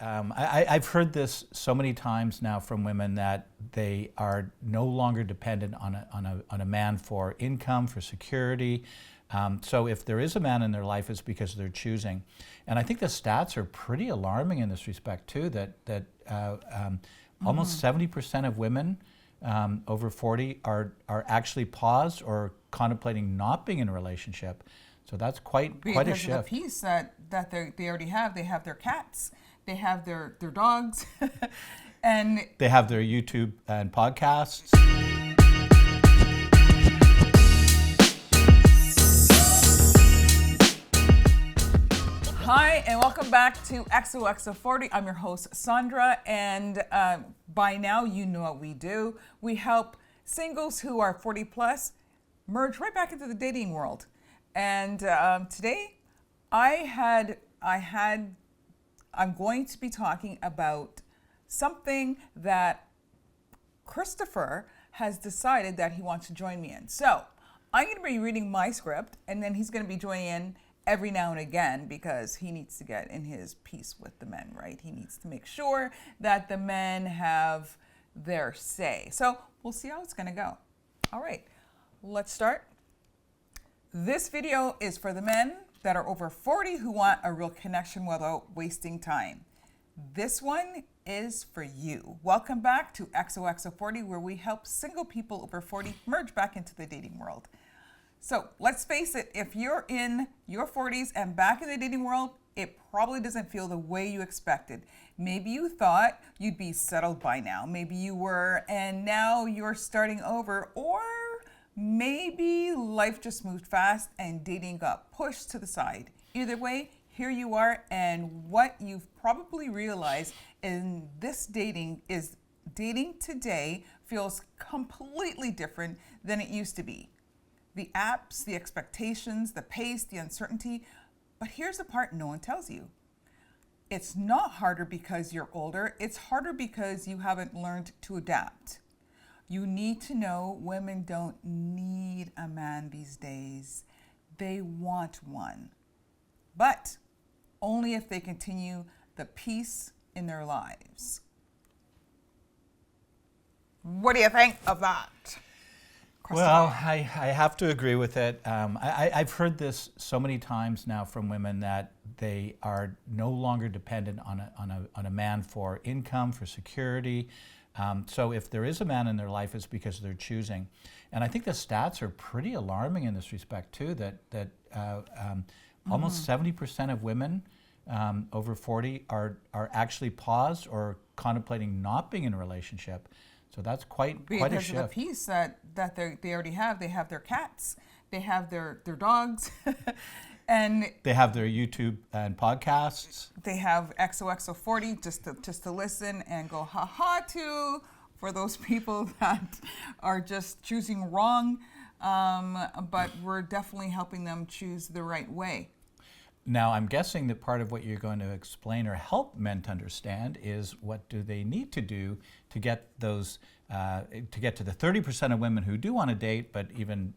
I've heard this so many times now from women that they are no longer dependent on a man for income, for security. So if there is a man in their life, it's because they're choosing. And I think the stats are pretty alarming in this respect too, that almost 70% of women over 40 are actually paused or contemplating not being in a relationship. So that's quite a shift. Because of the piece that they already have. They have their cats, they have their dogs, and they have their YouTube and podcasts. Hi, and welcome back to XOXO40. I'm your host, Sandra, and by now you know what we do. We help singles who are 40 plus merge right back into the dating world. And today I'm going to be talking about something that Christopher has decided that he wants to join me in. So I'm going to be reading my script, and then he's going to be joining in every now and again because he needs to get in his piece with the men, right? He needs to make sure that the men have their say. So we'll see how it's going to go. All right, let's start. This video is for the men that are over 40 who want a real connection without wasting time. This one is for you. Welcome back to XOXO40, where we help single people over 40 merge back into the dating world. So let's face it, if you're in your 40s and back in the dating world, it probably doesn't feel the way you expected. Maybe you thought you'd be settled by now. Maybe you were, and now you're starting over. Or maybe life just moved fast and dating got pushed to the side. Either way, here you are, and what you've probably realized in this dating is dating today feels completely different than it used to be. The apps, the expectations, the pace, the uncertainty. But here's the part no one tells you. It's not harder because you're older. It's harder because you haven't learned to adapt. You need to know women don't need a man these days. They want one. But only if they continue the peace in their lives. What do you think of that? Well, I have to agree with it. I've heard this so many times now from women that they are no longer dependent on a man for income, for security. So if there is a man in their life, it's because they're choosing. And I think the stats are pretty alarming in this respect too, that almost 70% of women over 40 are actually paused or contemplating not being in a relationship. So that's quite a shift. Because of the piece that they already have. They have their cats, they have their dogs, and they have their YouTube and podcasts. They have XOXO40 just to listen and go ha-ha to for those people that are just choosing wrong. But we're definitely helping them choose the right way. Now, I'm guessing that part of what you're going to explain or help men to understand is what do they need to do to get those, to get to the 30% of women who do want to date, but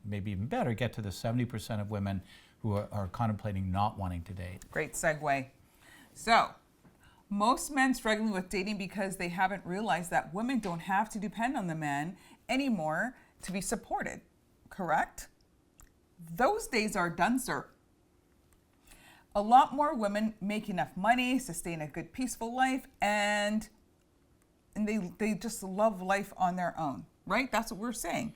maybe even better, get to the 70% of women who are contemplating not wanting to date. Great segue. So, most men struggling with dating because they haven't realized that women don't have to depend on the man anymore to be supported, correct? Those days are done, sir. A lot more women make enough money, sustain a good, peaceful life, and they just love life on their own, right? That's what we're saying.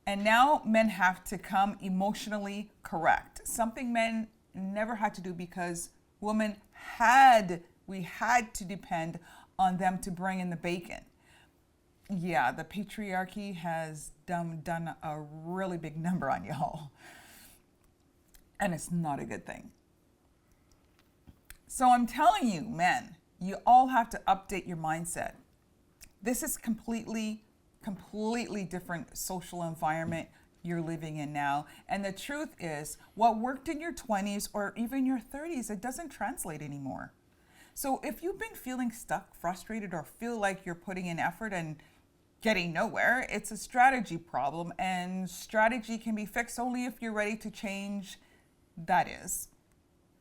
And now men have to come emotionally correct, something men never had to do because women we had to depend on them to bring in the bacon. Yeah, the patriarchy has done a really big number on y'all. And it's not a good thing. So I'm telling you, men, you all have to update your mindset. This is completely different social environment you're living in now. And the truth is, what worked in your 20s or even your 30s, it doesn't translate anymore. So if you've been feeling stuck, frustrated, or feel like you're putting in effort and getting nowhere, it's a strategy problem. And strategy can be fixed only if you're ready to change. That is.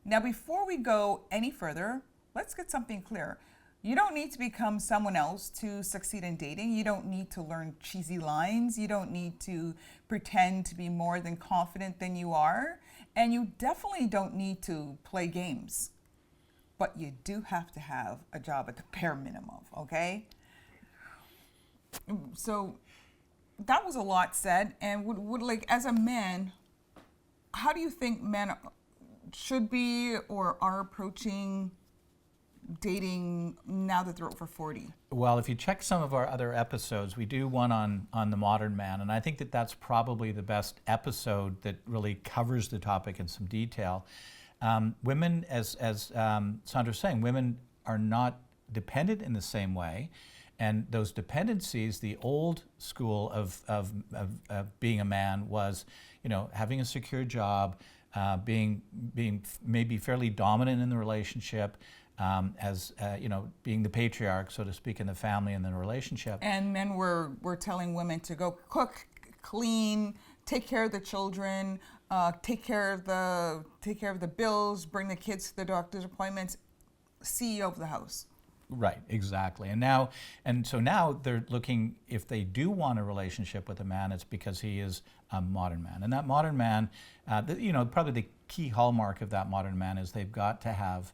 Now, before we go any further, let's get something clear. You don't need to become someone else to succeed in dating. You don't need to learn cheesy lines. You don't need to pretend to be more than confident than you are. And you definitely don't need to play games. But you do have to have a job at the bare minimum, okay? So that was a lot said. And would like, as a man, how do you think men should be or are approaching dating now that they're over 40? Well, if you check some of our other episodes, we do one on the modern man, and I think that that's probably the best episode that really covers the topic in some detail. Women, as Sandra's saying, women are not dependent in the same way, and those dependencies, the old school of being a man was, having a secure job, being maybe fairly dominant in the relationship, being the patriarch, so to speak, in the family and the relationship. And men were telling women to go cook, clean, take care of the children, take care of the bills, bring the kids to the doctor's appointments, CEO of the house. Right, exactly. So now they're looking, if they do want a relationship with a man, it's because he is a modern man. And that modern man, probably the key hallmark of that modern man is they've got to have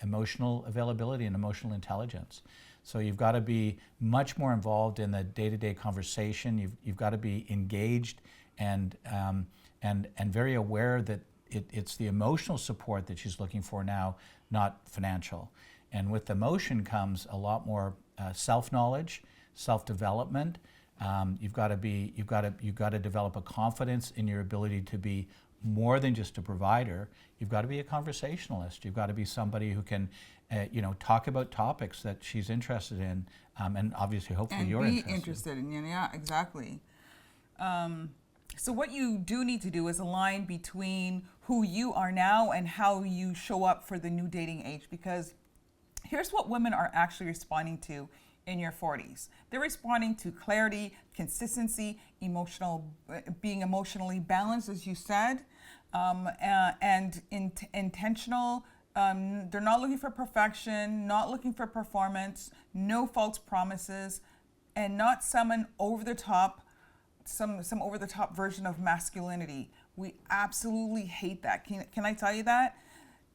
emotional availability and emotional intelligence. So you've got to be much more involved in the day-to-day conversation. You've got to be engaged and very aware that it's the emotional support that she's looking for now, not financial. And with emotion comes a lot more self-knowledge, self-development. You've got to develop a confidence in your ability to be more than just a provider. You've got to be a conversationalist. You've got to be somebody who can, talk about topics that she's interested in, and obviously, hopefully, and you're be interested in. Yeah, exactly. So what you do need to do is align between who you are now and how you show up for the new dating age, because here's what women are actually responding to in your 40s. They're responding to clarity, consistency, being emotionally balanced, as you said, and intentional. They're not looking for perfection, not looking for performance, no false promises, and not some over the top version of masculinity. We absolutely hate that. Can I tell you that?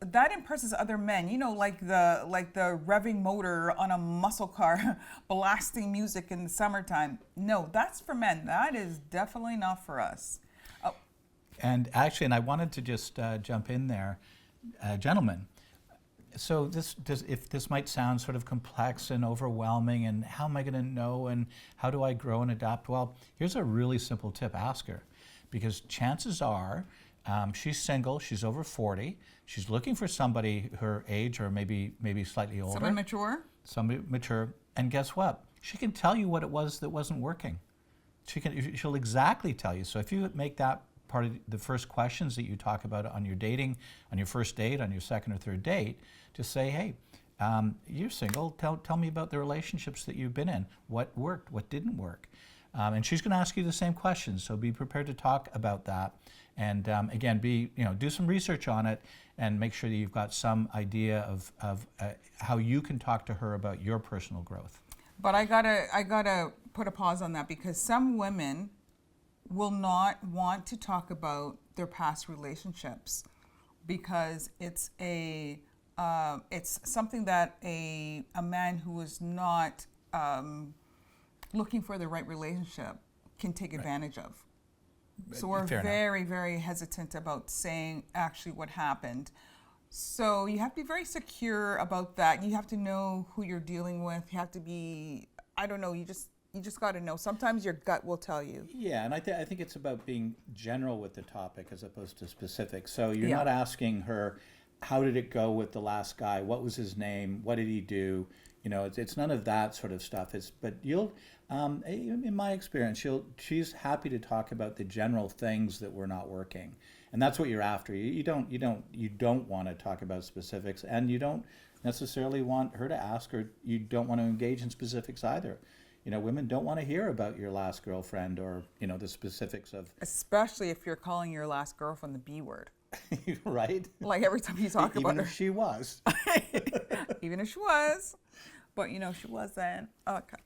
That impresses other men, like the revving motor on a muscle car, blasting music in the summertime. No, that's for men. That is definitely not for us. Oh. And actually, and I wanted to just jump in there, gentlemen. So if this might sound sort of complex and overwhelming, and how am I going to know, and how do I grow and adapt? Well, here's a really simple tip: ask her, because chances are. She's single, she's over 40, she's looking for somebody her age or maybe slightly older. Somebody mature. And guess what? She can tell you what it was that wasn't working. She'll exactly tell you. So if you make that part of the first questions that you talk about on your dating, on your first date, on your second or third date, just say, hey, you're single, tell me about the relationships that you've been in. What worked, what didn't work? And she's going to ask you the same questions, so be prepared to talk about that. And again, do some research on it, and make sure that you've got some idea of how you can talk to her about your personal growth. But I gotta put a pause on that, because some women will not want to talk about their past relationships because it's something that a man who is not looking for the right relationship can take advantage of. So we're very, very hesitant about saying actually what happened. So you have to be very secure about that. You have to know who you're dealing with. You have to be, you just got to know. Sometimes your gut will tell you. Yeah, and I think it's about being general with the topic as opposed to specific. So you're not asking her, how did it go with the last guy? What was his name? What did he do? It's none of that sort of stuff. But you'll, in my experience, she's happy to talk about the general things that were not working, and that's what you're after. You don't want to talk about specifics, and you don't necessarily want her to ask, or you don't want to engage in specifics either. Women don't want to hear about your last girlfriend or the specifics of. Especially if you're calling your last girlfriend the B word. Right? Like every time you talk about Even her. if she was. Even if she was, but she wasn't. Okay.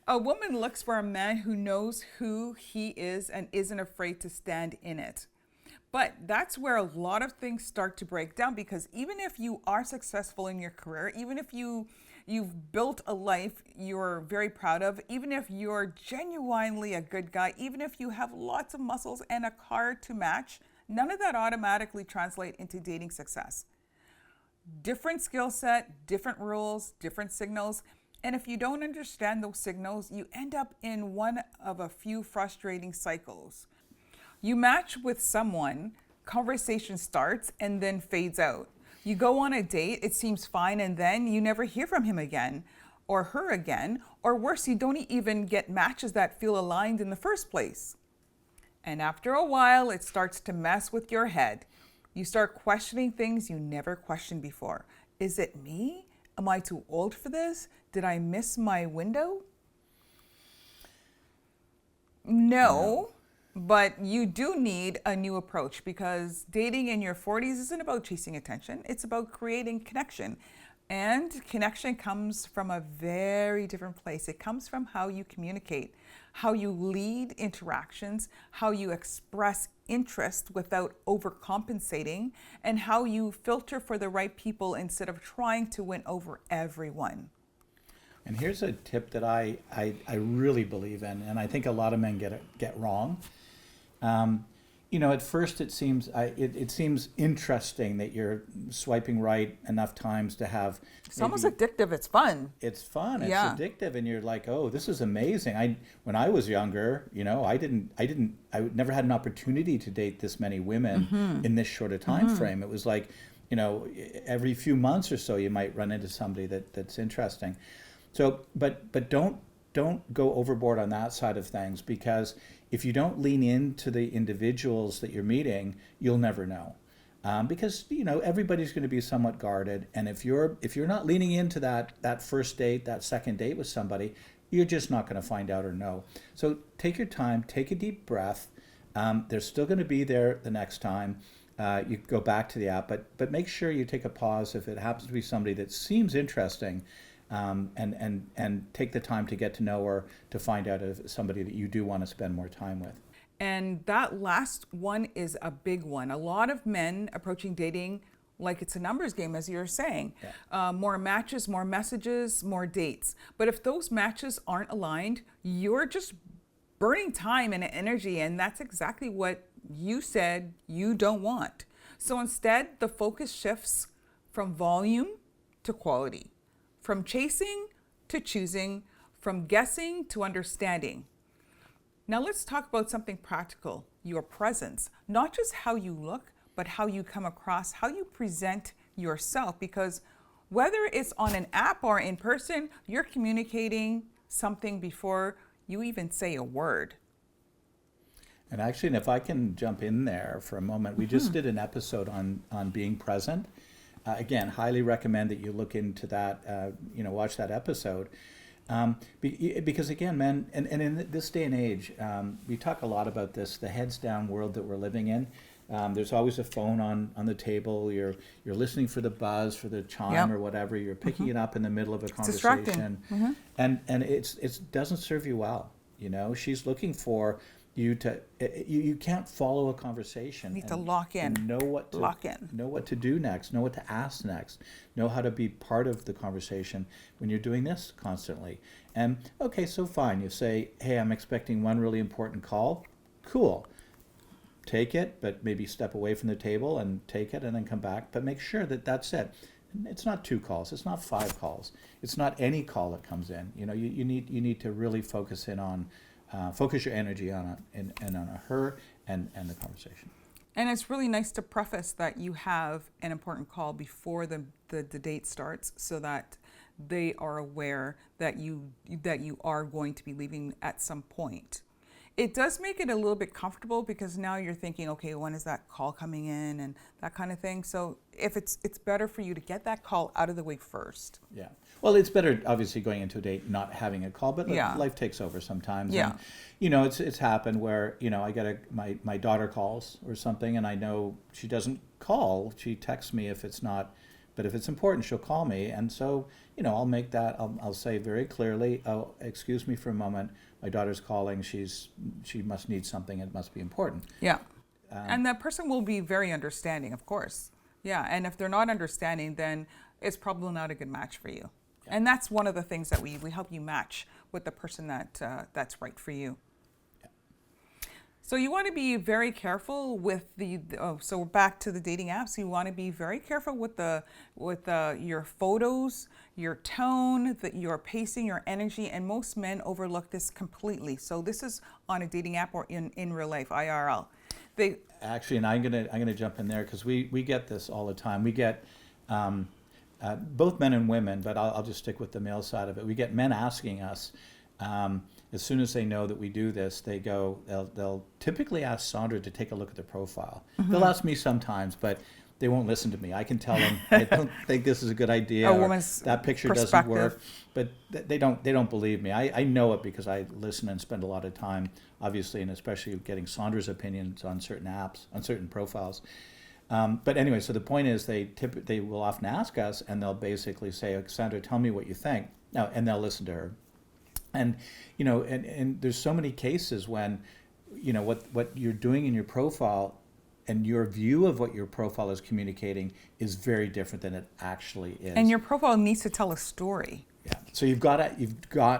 A woman looks for a man who knows who he is and isn't afraid to stand in it. But that's where a lot of things start to break down, because even if you are successful in your career, even if you've built a life you're very proud of, even if you're genuinely a good guy, even if you have lots of muscles and a car to match, none of that automatically translate into dating success. Different skill set, different rules, different signals. And if you don't understand those signals, you end up in one of a few frustrating cycles. You match with someone, conversation starts and then fades out. You go on a date, it seems fine, and then you never hear from him again or her again, or worse, you don't even get matches that feel aligned in the first place. And after a while, it starts to mess with your head. You start questioning things you never questioned before. Is it me? Am I too old for this? Did I miss my window? No, but you do need a new approach, because dating in your 40s isn't about chasing attention. It's about creating connection. And connection comes from a very different place. It comes from how you communicate, how you lead interactions, how you express interest without overcompensating, and how you filter for the right people instead of trying to win over everyone. And here's a tip that I really believe in, and I think a lot of men get wrong. At first it seems it seems interesting that you're swiping right enough times to have. It's almost addictive. It's fun. It's fun. It's Yeah. addictive, and you're like, oh, this is amazing. When I was younger, I never had an opportunity to date this many women in this short a time frame. It was like, every few months or so you might run into somebody that's interesting. So, but don't go overboard on that side of things, because if you don't lean into the individuals that you're meeting, you'll never know. Because everybody's going to be somewhat guarded, and if you're not leaning into that first date, that second date with somebody, you're just not going to find out or know. So take your time, take a deep breath. They're still going to be there the next time. You go back to the app, but make sure you take a pause if it happens to be somebody that seems interesting. And take the time to get to know her, to find out if it's somebody that you do want to spend more time with. And that last one is a big one. A lot of men approaching dating like it's a numbers game, as you're saying. Yeah. More matches, more messages, more dates. But if those matches aren't aligned, you're just burning time and energy, and that's exactly what you said you don't want. So instead, the focus shifts from volume to quality, from chasing to choosing, from guessing to understanding. Now let's talk about something practical, your presence. Not just how you look, but how you come across, how you present yourself, because whether it's on an app or in person, you're communicating something before you even say a word. And actually, and if I can jump in there for a moment, we just did an episode on being present. Again, highly recommend that you look into that, watch that episode. Because again, men, and in this day and age, we talk a lot about this, the heads down world that we're living in. There's always a phone on the table. You're listening for the buzz, for the chime or whatever. You're picking it up in the middle of a conversation. And it doesn't serve you well. She's looking for you to, you can't follow a conversation. You need to lock in. And know what to do next, know what to ask next, know how to be part of the conversation when you're doing this constantly. And okay, so fine, you say, hey, I'm expecting one really important call. Cool. Take it, but maybe step away from the table and take it and then come back. But make sure that that's it. It's not 2 calls. It's not 5 calls. It's not any call that comes in. You need to really focus in on, focus your energy on her and the conversation. And it's really nice to preface that you have an important call before the date starts, so that they are aware that you are going to be leaving at some point. It does make it a little bit comfortable because now you're thinking, okay, when is that call coming in and that kind of thing. So if it's better for you to get that call out of the way first. Yeah. Well, it's better, obviously, going into a date not having a call, but Yeah. life takes over sometimes. Yeah. And, you know, it's happened where, you know, I get my daughter calls or something, and I know she doesn't call. She texts me if it's not, but if it's important, she'll call me. And so, you know, I'll make that, I'll say very clearly, oh, excuse me for a moment. My daughter's calling. She must need something. It must be important. Yeah. And that person will be very understanding, of course. Yeah. And if they're not understanding, then it's probably not a good match for you. Yeah. And that's one of the things that we help you match with the person that's right for you. Yeah. So you want to be very careful with so back to the dating apps. You want to be very careful with your photos, your tone, your pacing, your energy, and most men overlook this completely. So this is on a dating app or in real life, IRL. Actually, and I'm gonna jump in there because we get this all the time. We get both men and women, but I'll just stick with the male side of it. We get men asking us, as soon as they know that we do this, they'll typically ask Sandra to take a look at the profile. Mm-hmm. They'll ask me sometimes, but they won't listen to me. I can tell them I don't think this is a good idea. A or woman's that picture doesn't perspective. work. But they don't believe me. I know it because I listen and spend a lot of time, obviously, and especially getting Sandra's opinions on certain apps, on certain profiles. But anyway, so the point is they will often ask us, and they'll basically say, Sandra, tell me what you think. Now, and they'll listen to her. And, you know, and there's so many cases when, you know, what you're doing in your profile and your view of what your profile is communicating is very different than it actually is. And your profile needs to tell a story. Yeah. So you've got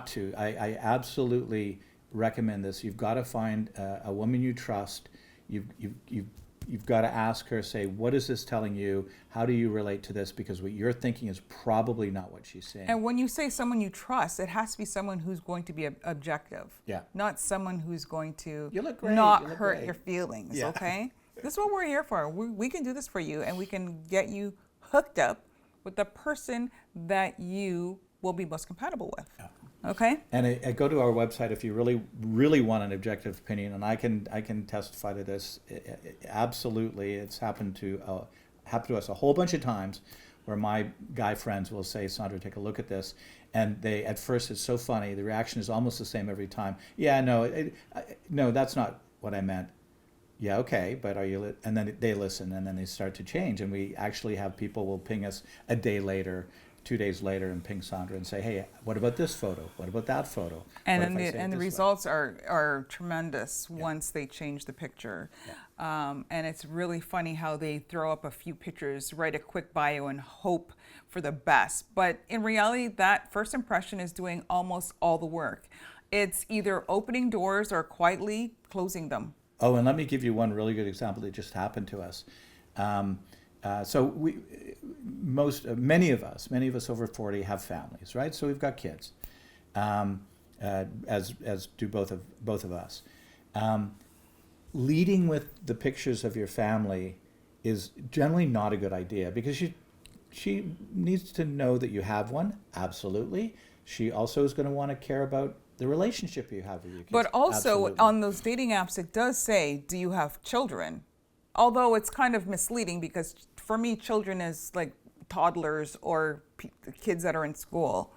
to. I absolutely recommend this. You've got to find a woman you trust. You've got to ask her, say, what is this telling you? How do you relate to this? Because what you're thinking is probably not what she's saying. And when you say someone you trust, it has to be someone who's going to be objective. Yeah. Not someone who's going to You look great, not you look hurt great. your feelings, Yeah. okay? This is what we're here for. We can do this for you, and we can get you hooked up with the person that you will be most compatible with. Yeah. Okay? And I go to our website if you really want an objective opinion, and I can testify to this. Absolutely, it's happened to us a whole bunch of times, where my guy friends will say, "Sandra, take a look at this," and at first it's so funny. The reaction is almost the same every time. Yeah, no, that's not what I meant. Yeah, okay, but are you? And then they listen, and then they start to change, and we actually have people will ping us a day later, 2 days later, and ping Sandra and say, hey, what about this photo? What about that photo? And What if then I say it the this way? results are tremendous once they change the picture. Yeah. And it's really funny how they throw up a few pictures, write a quick bio, and hope for the best. But in reality, that first impression is doing almost all the work. It's either opening doors or quietly closing them. Oh, and let me give you one really good example that just happened to us. So many of us over 40 have families, right? So we've got kids, as do both of us. Leading with the pictures of your family is generally not a good idea because she needs to know that you have one. Absolutely. She also is going to want to care about the relationship you have with your kids. But also Absolutely. on those dating apps, it does say, do you have children? Although it's kind of misleading because for me, children is like toddlers or kids that are in school.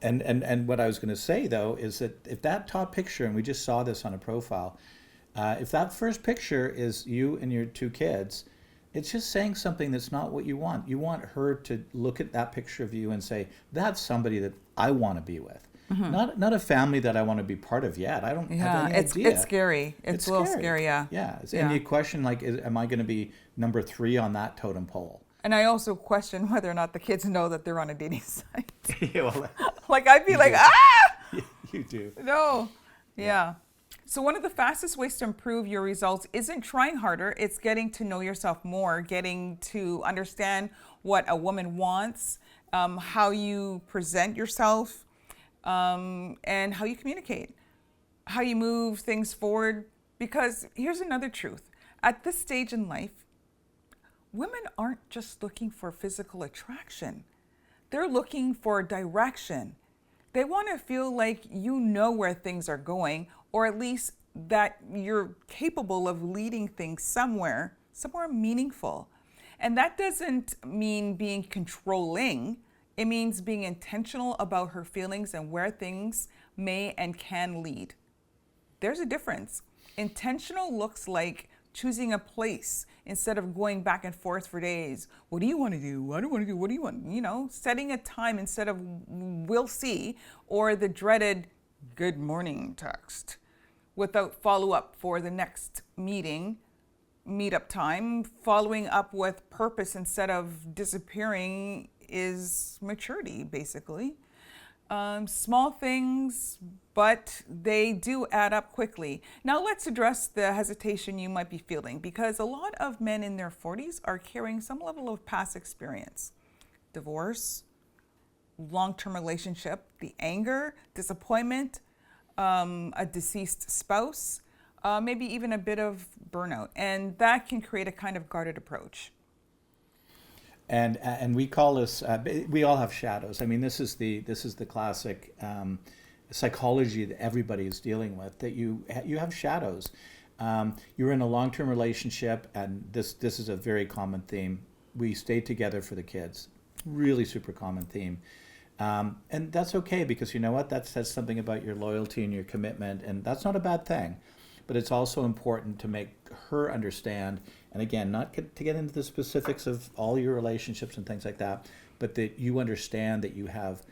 And what I was going to say, though, is that if that top picture, and we just saw this on a profile, if that first picture is you and your two kids, it's just saying something that's not what you want. You want her to look at that picture of you and say, that's somebody that I want to be with. Mm-hmm. Not a family that I want to be part of yet. I don't have any idea. It's scary. It's a little scary, yeah. Yeah. And you question, like, am I going to be number 3 on that totem pole? And I also question whether or not the kids know that they're on a dating site. Yeah, well, Like, I'd be like, you do. No. Yeah. So one of the fastest ways to improve your results isn't trying harder. It's getting to know yourself more, getting to understand what a woman wants, how you present yourself, and how you communicate, how you move things forward. Because here's another truth. At this stage in life, women aren't just looking for physical attraction. They're looking for direction. They want to feel like you know where things are going, or at least that you're capable of leading things somewhere meaningful. And that doesn't mean being controlling. It means being intentional about her feelings and where things may and can lead. There's a difference. Intentional looks like choosing a place instead of going back and forth for days. What do you want to do? I don't want to do. What do you want? You know, setting a time instead of we'll see, or the dreaded good morning text without follow up for the next meetup time. Following up with purpose instead of disappearing is maturity, basically. Small things, but they do add up quickly. Now let's address the hesitation you might be feeling, because a lot of men in their 40s are carrying some level of past experience. Divorce, long-term relationship, the anger, disappointment, a deceased spouse, maybe even a bit of burnout. And that can create a kind of guarded approach. And we call this, we all have shadows. I mean, this is the classic psychology that everybody is dealing with, that you have shadows. You're in a long-term relationship, and this is a very common theme. We stay together for the kids. Really super common theme. And that's okay, because you know what? That says something about your loyalty and your commitment, and that's not a bad thing. But it's also important to make her understand, and again, not to get into the specifics of all your relationships and things like that, but that you understand that you have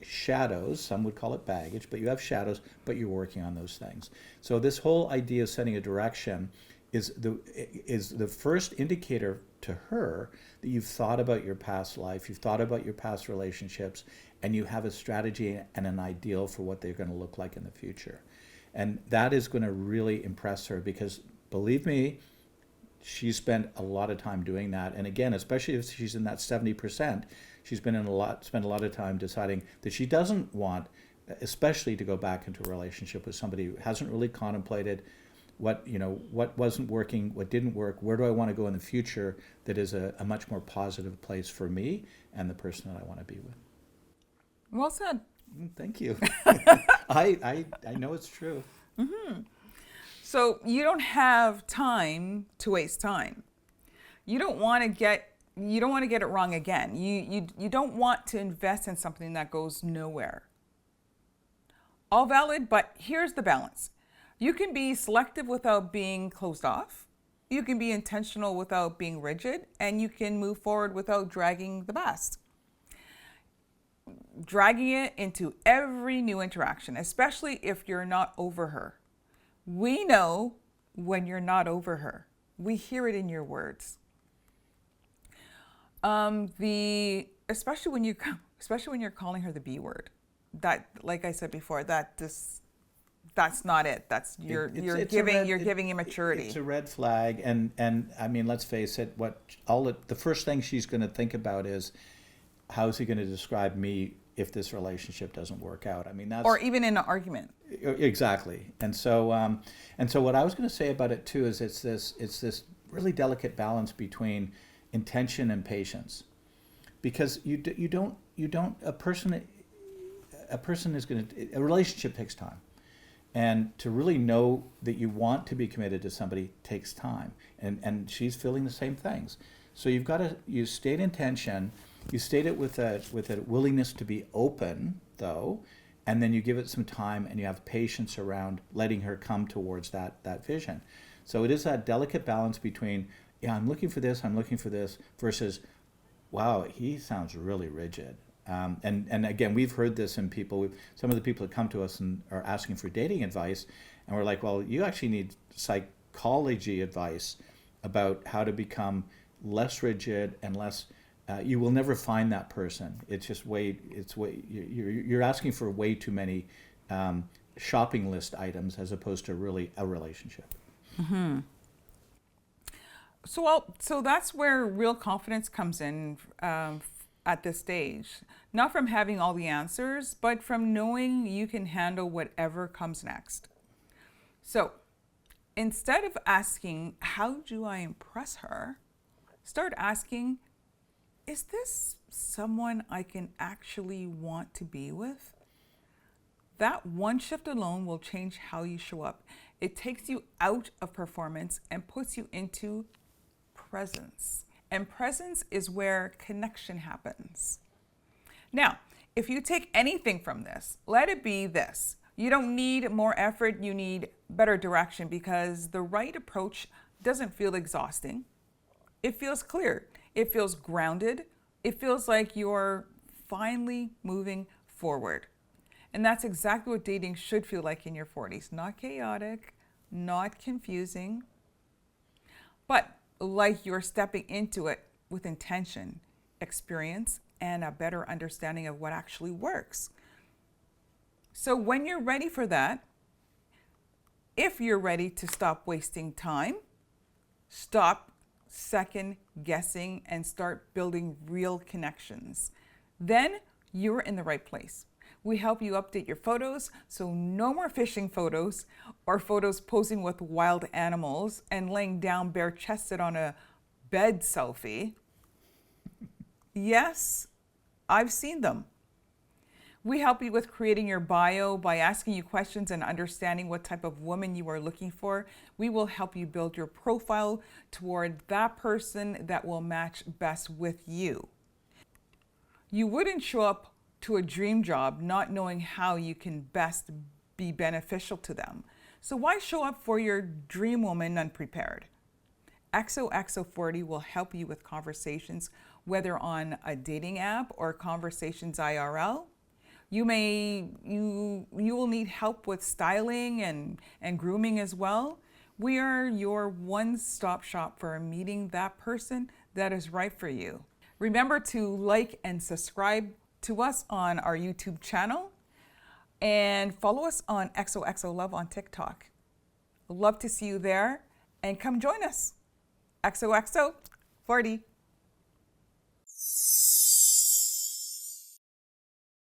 shadows. Some would call it baggage, but you have shadows, but you're working on those things. So this whole idea of setting a direction is the first indicator to her that you've thought about your past life, you've thought about your past relationships, and you have a strategy and an ideal for what they're going to look like in the future. And that is going to really impress her, because believe me, she spent a lot of time doing that. And again, especially if she's in that 70%, she's spent a lot of time deciding that she doesn't want, especially to go back into a relationship with somebody who hasn't really contemplated what wasn't working, what didn't work, where do I want to go in the future that is a much more positive place for me and the person that I want to be with. Well said. Thank you. I know it's true. Mm-hmm. So you don't have time to waste time. You don't want to get it wrong again. You don't want to invest in something that goes nowhere. All valid, but here's the balance. You can be selective without being closed off. You can be intentional without being rigid, and you can move forward without dragging the past. Dragging it into every new interaction, especially if you're not over her. We know when you're not over her. We hear it in your words. Especially when you're calling her the B word. That, like I said before, that's not it. That's you're giving immaturity. It's a red flag, and I mean, let's face it. The first thing she's going to think about is, how is he going to describe me if this relationship doesn't work out? I mean, that's, or even in an argument. Exactly. And so what I was going to say about it too is it's this really delicate balance between intention and patience, because a relationship takes time. And to really know that you want to be committed to somebody takes time. And she's feeling the same things. So you state intention, you state it with a willingness to be open, though, and then you give it some time and you have patience around letting her come towards that vision. So it is that delicate balance between, yeah, I'm looking for this, versus, wow, he sounds really rigid. And again, we've heard this in people. Some of the people that come to us and are asking for dating advice, and we're like, well, you actually need psychology advice about how to become less rigid and less. You will never find that person. It's just you're asking for way too many shopping list items as opposed to really a relationship. Mm-hmm. So that's where real confidence comes in. At this stage, not from having all the answers, but from knowing you can handle whatever comes next. So instead of asking, how do I impress her? Start asking, is this someone I can actually want to be with? That one shift alone will change how you show up. It takes you out of performance and puts you into presence. And presence is where connection happens. Now, if you take anything from this, let it be this. You don't need more effort, you need better direction, because the right approach doesn't feel exhausting. It feels clear. It feels grounded. It feels like you're finally moving forward. And that's exactly what dating should feel like in your 40s. Not chaotic, not confusing, but like you're stepping into it with intention, experience, and a better understanding of what actually works. So when you're ready for that, if you're ready to stop wasting time, stop second guessing, and start building real connections, then you're in the right place. We help you update your photos, so no more fishing photos or photos posing with wild animals and laying down bare-chested on a bed selfie. Yes, I've seen them. We help you with creating your bio by asking you questions and understanding what type of woman you are looking for. We will help you build your profile toward that person that will match best with you. You wouldn't show up to a dream job not knowing how you can best be beneficial to them. So why show up for your dream woman unprepared? XOXO40 will help you with conversations, whether on a dating app or conversations IRL. You will need help with styling and grooming as well. We are your one-stop shop for meeting that person that is right for you. Remember to like and subscribe to us on our YouTube channel and follow us on XOXO Love on TikTok. Love to see you there, and come join us. XOXO 40.